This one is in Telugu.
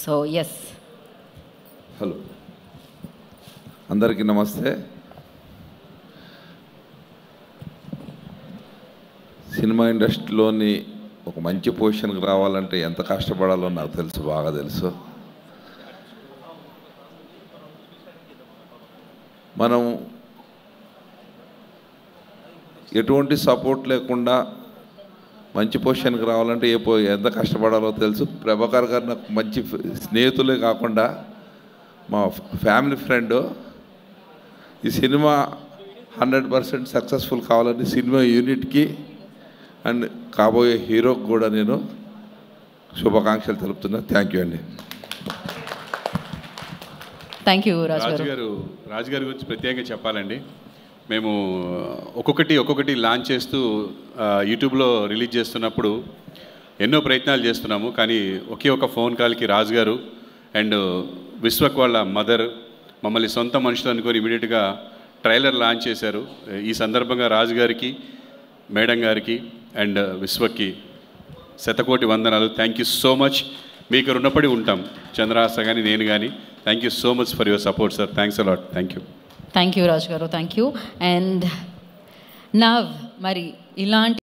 So yes. హలో, అందరికీ నమస్తే. సినిమా ఇండస్ట్రీలోని ఒక మంచి పొజిషన్కి రావాలంటే ఎంత కష్టపడాలో నాకు తెలుసు, బాగా తెలుసు. మనం ఎటువంటి సపోర్ట్ లేకుండా మంచి పొజిషన్కి రావాలంటే ఎంత కష్టపడాలో తెలుసు. ప్రభాకర్ గారు నాకు మంచి స్నేహితులే కాకుండా మా ఫ్యామిలీ ఫ్రెండ్. ఈ సినిమా 100% సక్సెస్ఫుల్ కావాలని సినిమా యూనిట్కి అండ్ కాబోయే హీరోకి కూడా నేను శుభాకాంక్షలు తెలుపుతున్నా. థ్యాంక్ యూ అండి. థ్యాంక్ యూ రాజు గారి గురించి ప్రత్యేకంగా చెప్పాలండి. మేము ఒక్కొక్కటి లాంచ్ చేస్తూ యూట్యూబ్లో రిలీజ్ చేస్తున్నప్పుడు ఎన్నో ప్రయత్నాలు చేస్తున్నాము. కానీ ఒకే ఒక ఫోన్ కాల్కి రాజు గారు అండ్ విశ్వక్ వాళ్ళ మదర్ మమ్మల్ని సొంత మనుషులు అనుకొని ఇమీడియట్గా ట్రైలర్ లాంచ్ చేశారు. ఈ సందర్భంగా రాజు గారికి, మేడం గారికి అండ్ విశ్వక్కి శతకోటి వందనాలు. Thank you so much. మీకు రుణపడి ఉంటాం, చంద్రహాస కానీ నేను కానీ. Thank you so much for your support sir. Thanks a lot. Thank you. Thank you Raju garu, thank you. And now మరి ఇలాంటి